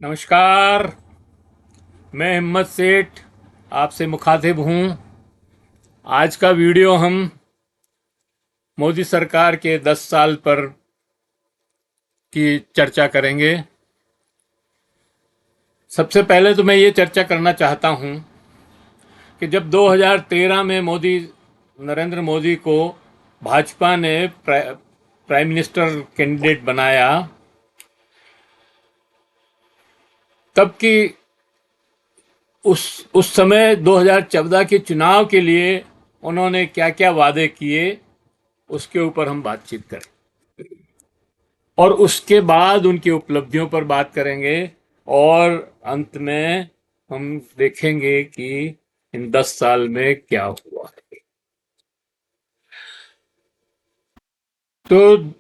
नमस्कार। मैं हिम्मत सेठ आपसे मुखातिब हूँ। आज का वीडियो हम मोदी सरकार के 10 साल पर की चर्चा करेंगे। सबसे पहले तो मैं ये चर्चा करना चाहता हूँ कि जब 2013 में नरेंद्र मोदी को भाजपा ने प्राइम मिनिस्टर कैंडिडेट बनाया, तब की उस समय 2014 के चुनाव के लिए उन्होंने क्या क्या वादे किए, उसके ऊपर हम बातचीत करें और उसके बाद उनकी उपलब्धियों पर बात करेंगे। और अंत में हम देखेंगे कि इन 10 साल में क्या हुआ है। तो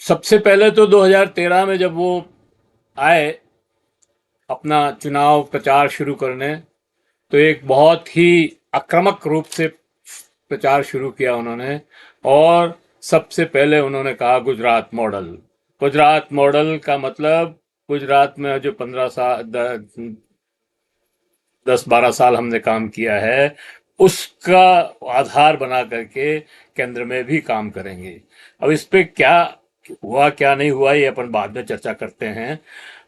सबसे पहले तो 2013 में जब वो आए अपना चुनाव प्रचार शुरू करने, तो एक बहुत ही आक्रामक रूप से प्रचार शुरू किया उन्होंने। और सबसे पहले उन्होंने कहा गुजरात मॉडल। गुजरात मॉडल का मतलब गुजरात में जो 10-12 साल हमने काम किया है, उसका आधार बना करके केंद्र में भी काम करेंगे। अब इस पे क्या हुआ क्या नहीं हुआ ये अपन बाद में चर्चा करते हैं।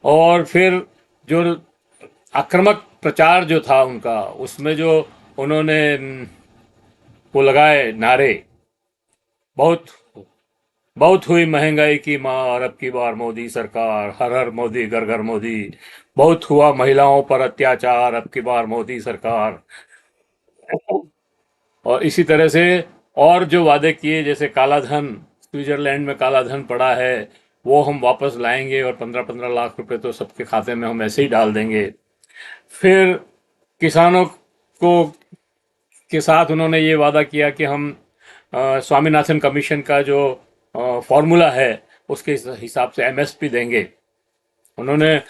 और फिर जो आक्रामक प्रचार जो था उनका, उसमें जो उन्होंने वो लगाए नारे, बहुत बहुत हुई महंगाई की मार, अब की बार मोदी सरकार, हर हर मोदी घर घर मोदी। बहुत हुआ महिलाओं पर अत्याचार, अब की बार मोदी सरकार। और इसी तरह से और जो वादे किए, जैसे काला धन, स्विट्जरलैंड में काला धन पड़ा है, वो हम वापस लाएंगे और 15-15 लाख रुपए तो सबके खाते में हम ऐसे ही डाल देंगे। फिर किसानों को के साथ उन्होंने ये वादा किया कि हम स्वामीनाथन कमीशन का जो फॉर्मूला है, उसके हिसाब से एमएसपी देंगे। उन्होंने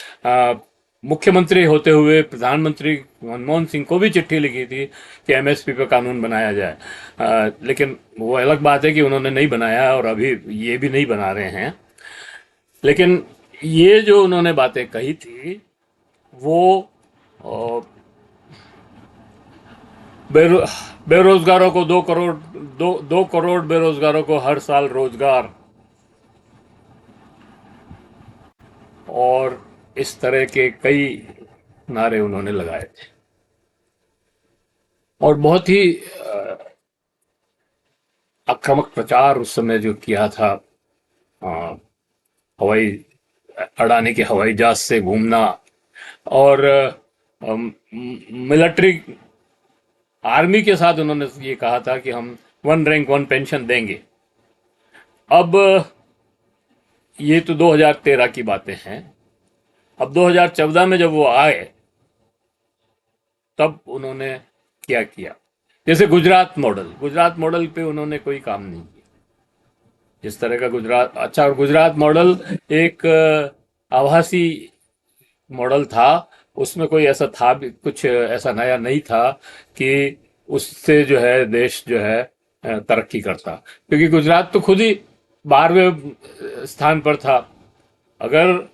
मुख्यमंत्री होते हुए प्रधानमंत्री मनमोहन सिंह को भी चिट्ठी लिखी थी कि एमएसपी पे कानून बनाया जाए। लेकिन वो अलग बात है कि उन्होंने नहीं बनाया और अभी ये भी नहीं बना रहे हैं। लेकिन ये जो उन्होंने बातें कही थी, वो अ, बेरो, बेरोजगारों को 2 करोड़, 2 करोड़ बेरोजगारों को हर साल रोजगार, और इस तरह के कई नारे उन्होंने लगाए थे। और बहुत ही आक्रामक प्रचार उस समय जो किया था। अ, हवाई अडानी के हवाई जहाज से घूमना, और मिलिट्री आर्मी के साथ उन्होंने ये कहा था कि हम 1 रैंक 1 पेंशन देंगे। अब ये तो 2013 की बातें हैं। अब 2014 में जब वो आए, तब उन्होंने क्या किया। जैसे गुजरात मॉडल पे उन्होंने कोई काम नहीं किया। जिस तरह का गुजरात, अच्छा, और गुजरात मॉडल एक आभासी मॉडल था। उसमें कोई ऐसा था भी, कुछ ऐसा नया नहीं था कि उससे जो है देश जो है तरक्की करता। क्योंकि गुजरात तो खुद ही 12वें स्थान पर था। अगर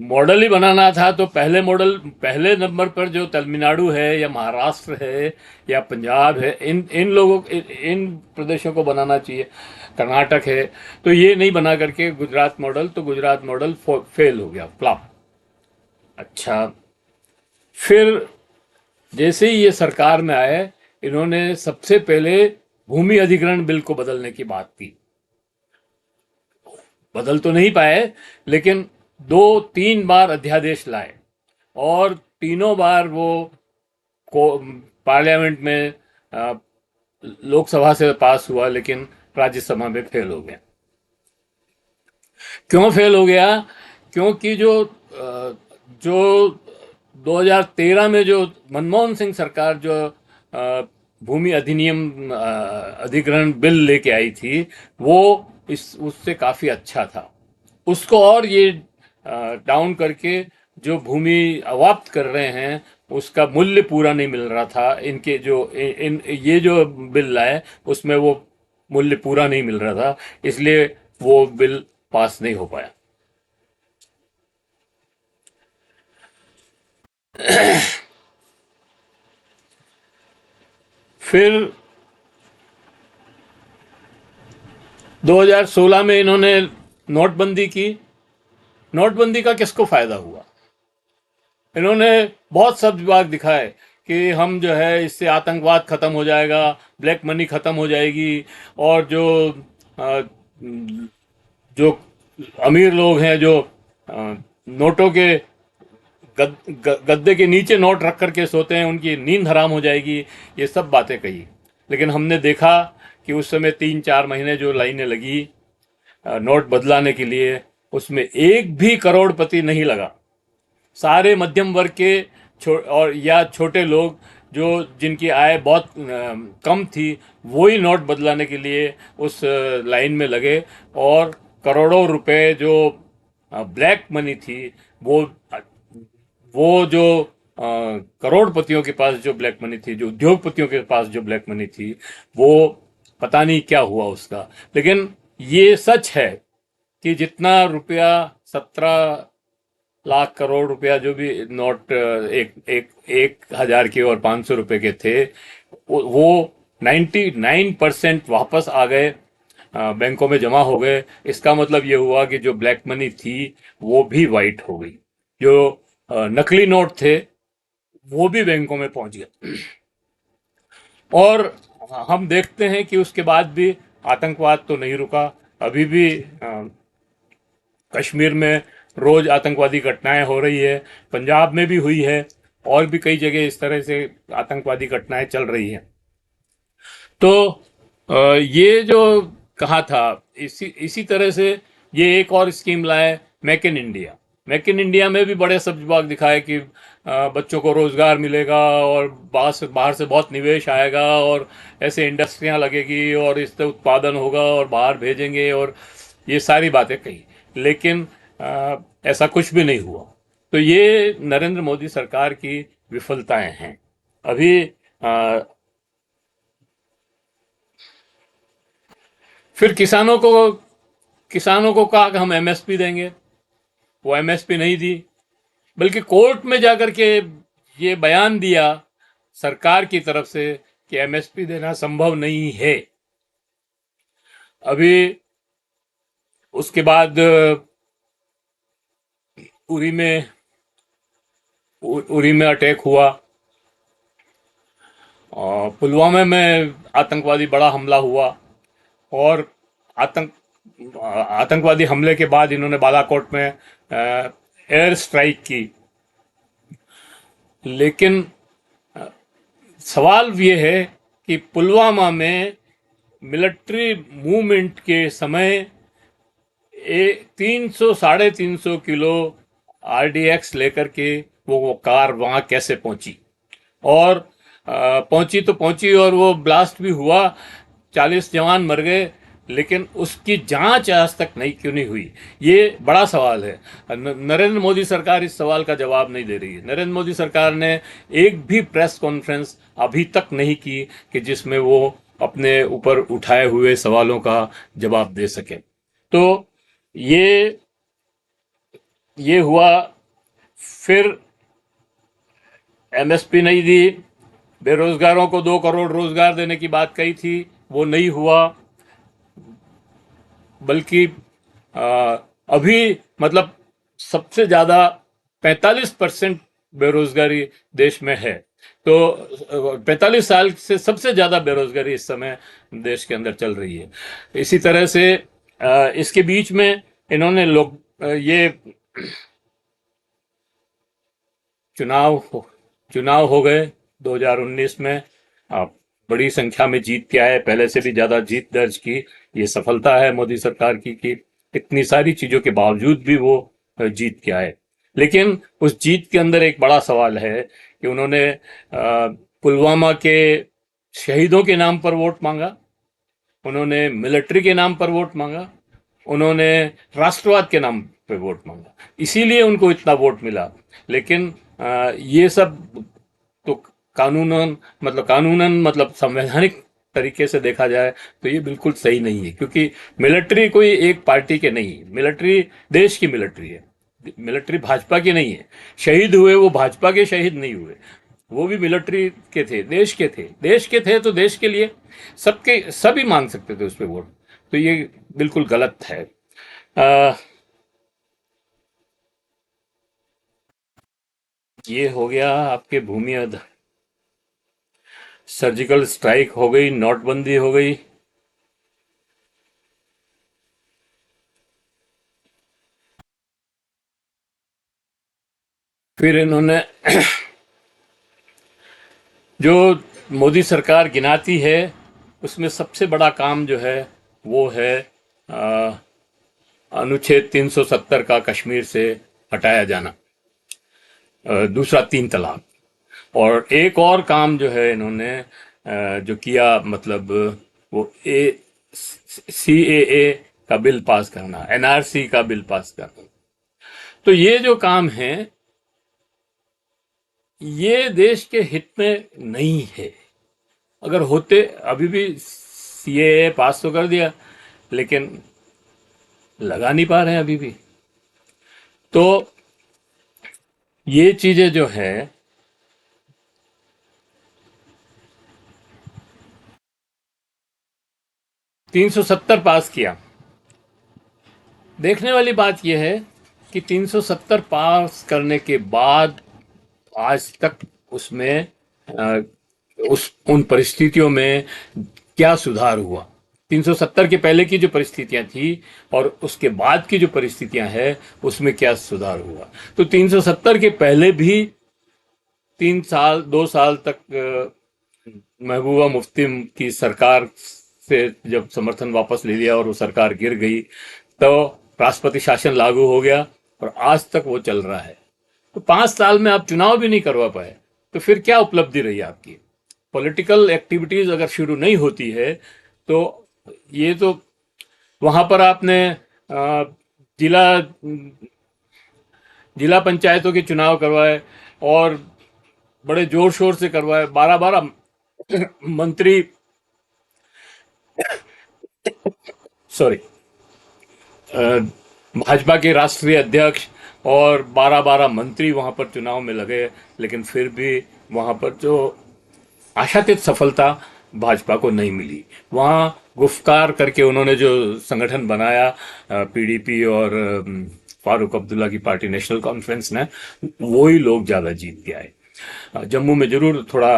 मॉडल ही बनाना था तो पहले नंबर पर जो तमिलनाडु है या महाराष्ट्र है या पंजाब है, इन प्रदेशों को बनाना चाहिए। कर्नाटक है। तो ये नहीं बना करके गुजरात मॉडल फेल हो गया, फ्लॉप। अच्छा, फिर जैसे ही ये सरकार में आए, इन्होंने सबसे पहले भूमि अधिग्रहण बिल को बदलने की बात की। बदल तो नहीं पाए, लेकिन 2-3 बार अध्यादेश लाए, और तीनों बार वो को पार्लियामेंट में अ, लोकसभा से पास हुआ, लेकिन राज्यसभा में फेल हो गया। क्यों फेल हो गया? क्योंकि जो 2013 में जो मनमोहन सिंह सरकार जो भूमि अधिग्रहण बिल लेके आई थी, वो इस उससे काफी अच्छा था। उसको और ये डाउन करके जो भूमि अवाप्त कर रहे हैं, उसका मूल्य पूरा नहीं मिल रहा था। इनके जो ये जो बिल लाए, उसमें वो मूल्य पूरा नहीं मिल रहा था, इसलिए वो बिल पास नहीं हो पाया। फिर 2016 में इन्होंने नोटबंदी की। नोटबंदी का किसको फायदा हुआ? इन्होंने बहुत सब विभाग दिखाए कि हम जो है इससे आतंकवाद खत्म हो जाएगा, ब्लैक मनी खत्म हो जाएगी, और अ, जो अमीर लोग हैं जो नोटों के गद्दे के नीचे नोट रख करके सोते हैं, उनकी नींद हराम हो जाएगी, ये सब बातें कही। लेकिन हमने देखा कि उस समय 3-4 महीने जो लाइनें लगी नोट बदलाने के लिए, उसमें एक भी करोड़पति नहीं लगा। सारे मध्यम वर्ग के और या छोटे लोग जो जिनकी आय बहुत कम थी, वही नोट बदलाने के लिए उस लाइन में लगे, और करोड़ों रुपए जो ब्लैक मनी थी, वो जो करोड़पतियों के पास जो ब्लैक मनी थी, जो उद्योगपतियों के पास जो ब्लैक मनी थी, वो पता नहीं क्या हुआ उसका। लेकिन ये सच है कि जितना रुपया 17 लाख करोड़ रुपया जो भी नोट एक हजार के और 500 रुपए के थे, वो 99% वापस आ गए, बैंकों में जमा हो गए। इसका मतलब ये हुआ कि जो ब्लैक मनी थी वो भी वाइट हो गई, जो नकली नोट थे वो भी बैंकों में पहुंच गए। और हम देखते हैं कि उसके बाद भी आतंकवाद तो नहीं रुका। अभी भी कश्मीर में रोज आतंकवादी घटनाएं हो रही है, पंजाब में भी हुई है, और भी कई जगह इस तरह से आतंकवादी घटनाएं चल रही हैं। तो ये जो कहा था, इसी तरह से ये एक और स्कीम लाए, make in India. Make in India में भी बड़े सब विभाग दिखाए कि बच्चों को रोजगार मिलेगा, और बाहर से बहुत निवेश आएगा, और ऐसे इंडस्ट्रियां लगेगी, और इससे उत्पादन होगा, और बाहर भेजेंगे, और ये सारी बातें कही। लेकिन ऐसा कुछ भी नहीं हुआ। तो ये नरेंद्र मोदी सरकार की विफलताएं हैं। अभी फिर किसानों को कहा कि हम एमएसपी देंगे, वो एमएसपी नहीं दी, बल्कि कोर्ट में जाकर के ये बयान दिया सरकार की तरफ से कि एमएसपी देना संभव नहीं है। अभी उसके बाद उरी में अटैक हुआ, और पुलवामा में आतंकवादी बड़ा हमला हुआ, और आतंकवादी हमले के बाद इन्होंने बालाकोट में एयर स्ट्राइक की। लेकिन सवाल ये है कि पुलवामा में मिलिट्री मूवमेंट के समय 300-350 किलो आरडीएक्स लेकर के वो कार वहां कैसे पहुंची, और पहुंची तो पहुंची, और वो ब्लास्ट भी हुआ, 40 जवान मर गए, लेकिन उसकी जांच आज तक क्यों नहीं हुई? ये बड़ा सवाल है। नरेंद्र मोदी सरकार इस सवाल का जवाब नहीं दे रही है। नरेंद्र मोदी सरकार ने एक भी प्रेस कॉन्फ्रेंस अभी तक नहीं की कि जिसमें वो अपने ऊपर उठाए हुए सवालों का जवाब दे सके। तो ये हुआ। फिर एमएसपी नहीं दी, बेरोजगारों को 2 करोड़ रोजगार देने की बात कही थी, वो नहीं हुआ। बल्कि अभी मतलब सबसे ज्यादा 45% बेरोजगारी देश में है। तो 45 साल से सबसे ज्यादा बेरोजगारी इस समय देश के अंदर चल रही है। इसी तरह से इसके बीच में इन्होंने ये चुनाव हो गए 2019 में, आप बड़ी संख्या में जीत के आए, पहले से भी ज्यादा जीत दर्ज की। ये सफलता है मोदी सरकार की कि इतनी सारी चीजों के बावजूद भी वो जीत के आए। लेकिन उस जीत के अंदर एक बड़ा सवाल है कि उन्होंने पुलवामा के शहीदों के नाम पर वोट मांगा, उन्होंने मिलिट्री के नाम पर वोट मांगा, उन्होंने राष्ट्रवाद के नाम पे वोट मांगा, इसीलिए उनको इतना वोट मिला। लेकिन ये सब तो कानूनन मतलब संवैधानिक तरीके से देखा जाए तो ये बिल्कुल सही नहीं है, क्योंकि मिलिट्री कोई एक पार्टी के नहीं, मिलिट्री देश की मिलिट्री है, मिलिट्री भाजपा की नहीं है। शहीद हुए वो भाजपा के शहीद नहीं हुए, वो भी मिलिट्री के थे, देश के थे तो देश के लिए सबके सभी मांग सकते थे उस पर वोट। तो ये बिल्कुल गलत है। आ, ये हो गया आपके भूमि सर्जिकल स्ट्राइक हो गई, नोटबंदी हो गई। फिर इन्होंने जो मोदी सरकार गिनाती है उसमें सबसे बड़ा काम जो है वो है आ, अनुच्छेद 370 का कश्मीर से हटाया जाना, दूसरा तीन तलाक। और एक और काम जो है इन्होंने जो किया, मतलब वो CAA का बिल पास करना, NRC का बिल पास करना। तो ये जो काम है ये देश के हित में नहीं है। अगर होते, अभी भी CAA पास तो कर दिया लेकिन लगा नहीं पा रहे हैं अभी भी। तो ये चीजें जो है 370 पास किया। देखने वाली बात यह है कि 370 पास करने के बाद आज तक उसमें अ, उस उन परिस्थितियों में क्या सुधार हुआ। 370 के पहले की जो परिस्थितियां थी और उसके बाद की जो परिस्थितियां हैं उसमें क्या सुधार हुआ। तो 370 के पहले भी 3 साल 2 साल तक महबूबा मुफ्ती की सरकार से जब समर्थन वापस ले लिया और वो सरकार गिर गई तो राष्ट्रपति शासन लागू हो गया और आज तक वो चल रहा है। तो 5 साल में आप चुनाव भी नहीं करवा पाए, तो फिर क्या उपलब्धि रही आपकी। पॉलिटिकल एक्टिविटीज अगर शुरू नहीं होती है तो ये तो वहां पर आपने जिला जिला पंचायतों के चुनाव करवाए और बड़े जोर शोर से करवाए, 12-12 मंत्री, सॉरी, भाजपा के राष्ट्रीय अध्यक्ष और 12-12 मंत्री वहां पर चुनाव में लगे, लेकिन फिर भी वहां पर जो आशातीत सफलता भाजपा को नहीं मिली। वहां गुफ्कार करके उन्होंने जो संगठन बनाया, PDP और फारूक अब्दुल्ला की पार्टी नेशनल कॉन्फ्रेंस ने, वो ही लोग ज्यादा जीत के आए। जम्मू में जरूर थोड़ा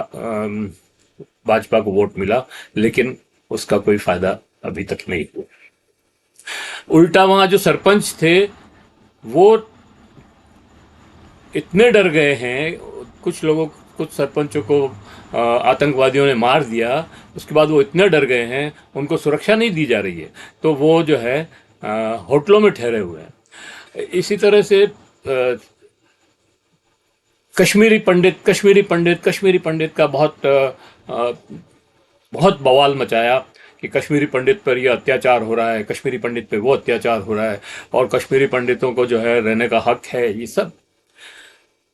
भाजपा को वोट मिला लेकिन उसका कोई फायदा अभी तक नहीं हुआ। उल्टा वहां जो सरपंच थे वो इतने डर गए हैं, कुछ सरपंचों को आतंकवादियों ने मार दिया, उसके बाद वो इतने डर गए हैं, उनको सुरक्षा नहीं दी जा रही है, तो वो जो है होटलों में ठहरे हुए हैं। इसी तरह से कश्मीरी पंडित का बहुत बवाल मचाया कि कश्मीरी पंडित पर यह अत्याचार हो रहा है, कश्मीरी पंडित पे वो अत्याचार हो रहा है और कश्मीरी पंडितों को जो है रहने का हक है। ये सब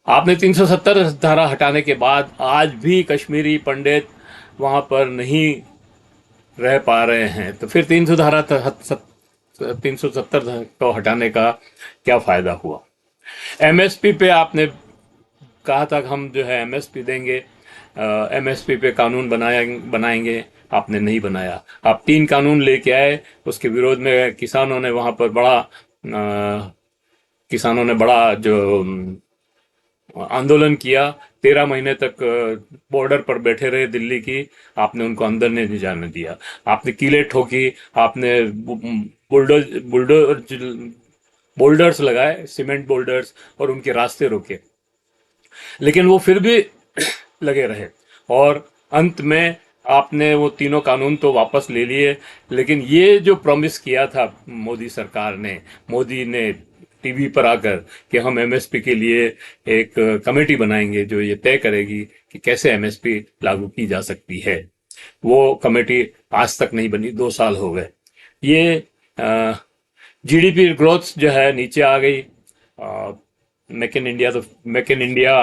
आपने 370 धारा हटाने के बाद आज भी कश्मीरी पंडित वहां पर नहीं रह पा रहे हैं, तो फिर 370 को हटाने का क्या फायदा हुआ। MSP पे आपने कहा था कि हम जो है MSP देंगे, MSP पे कानून बनाएंगे, आपने नहीं बनाया। आप 3 कानून लेके आए, उसके विरोध में किसानों ने वहां पर बड़ा जो आंदोलन किया। 13 महीने तक बॉर्डर पर बैठे रहे दिल्ली की, आपने उनको अंदर नहीं जाने दिया। आपने कीलें ठोकी, आपने बुलडोज बुलडोज बोल्डर्स लगाए, सीमेंट बोल्डर्स, और उनके रास्ते रोके, लेकिन वो फिर भी लगे रहे। और अंत में आपने वो तीनों कानून तो वापस ले लिए, लेकिन ये जो प्रॉमिस किया था मोदी ने टीवी पर आकर कि हम MSP के लिए एक कमेटी बनाएंगे जो ये तय करेगी कि कैसे MSP लागू की जा सकती है, वो कमेटी आज तक नहीं बनी। 2 साल हो गए। ये GDP ग्रोथ जो है नीचे आ गई। Make in India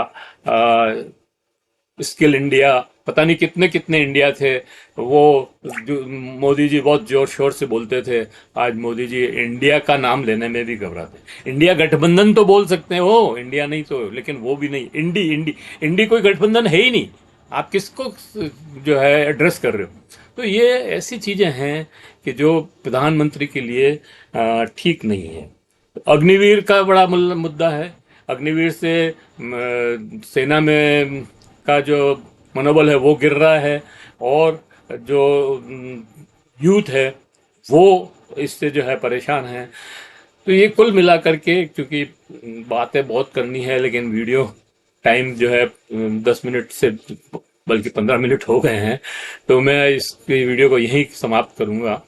skill India, पता नहीं कितने कितने इंडिया थे वो, जो मोदी जी बहुत जोर शोर से बोलते थे। आज मोदी जी इंडिया का नाम लेने में भी घबराते। इंडिया गठबंधन तो बोल सकते हैं वो, इंडिया नहीं तो, लेकिन वो भी नहीं। इंडी इंडी इंडी कोई गठबंधन है ही नहीं। आप किसको जो है एड्रेस कर रहे हो? तो ये ऐसी चीजें हैं कि जो प्रधानमंत्री के लिए ठीक नहीं है। अग्निवीर का बड़ा मुद्दा है। अग्निवीर से सेना में का जो मनोबल है वो गिर रहा है, और जो यूथ है वो इससे जो है परेशान है। तो ये कुल मिला करके, क्योंकि बातें बहुत करनी है लेकिन वीडियो टाइम जो है 10 मिनट से बल्कि 15 मिनट हो गए हैं, तो मैं इस वीडियो को यहीं समाप्त करूंगा।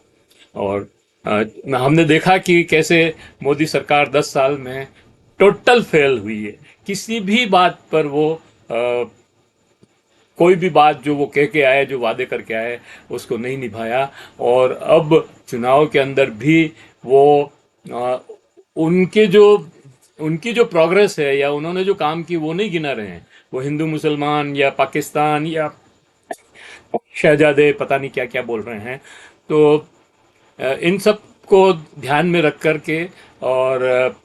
और हमने देखा कि कैसे मोदी सरकार 10 साल में टोटल फेल हुई है। किसी भी बात पर वो कोई भी बात जो वो कह के आए, जो वादे करके आए, उसको नहीं निभाया। और अब चुनाव के अंदर भी वो अ, उनके जो उनकी जो प्रोग्रेस है या उन्होंने जो काम की वो नहीं गिना रहे हैं। वो हिंदू मुसलमान या पाकिस्तान या शहजादे पता नहीं क्या क्या बोल रहे हैं। तो इन सब को ध्यान में रख करके, और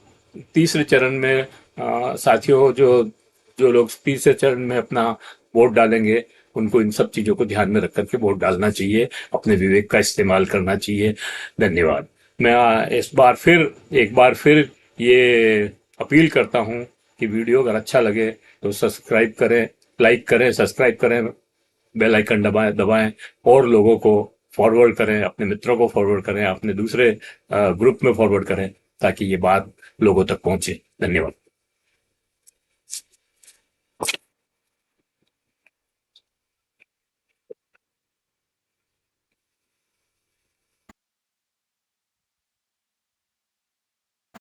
तीसरे चरण में साथियों, जो जो लोग तीसरे चरण में अपना वोट डालेंगे, उनको इन सब चीजों को ध्यान में रख करके वोट डालना चाहिए, अपने विवेक का इस्तेमाल करना चाहिए। धन्यवाद। मैं इस बार फिर एक बार फिर ये अपील करता हूँ कि वीडियो अगर अच्छा लगे तो सब्सक्राइब करें, लाइक करें, सब्सक्राइब करें, बेल आइकन दबाएं दबाएं, और लोगों को फॉरवर्ड करें, अपने मित्रों को फॉरवर्ड करें, अपने दूसरे ग्रुप में फॉरवर्ड करें, ताकि ये बात लोगों तक पहुंचे। धन्यवाद।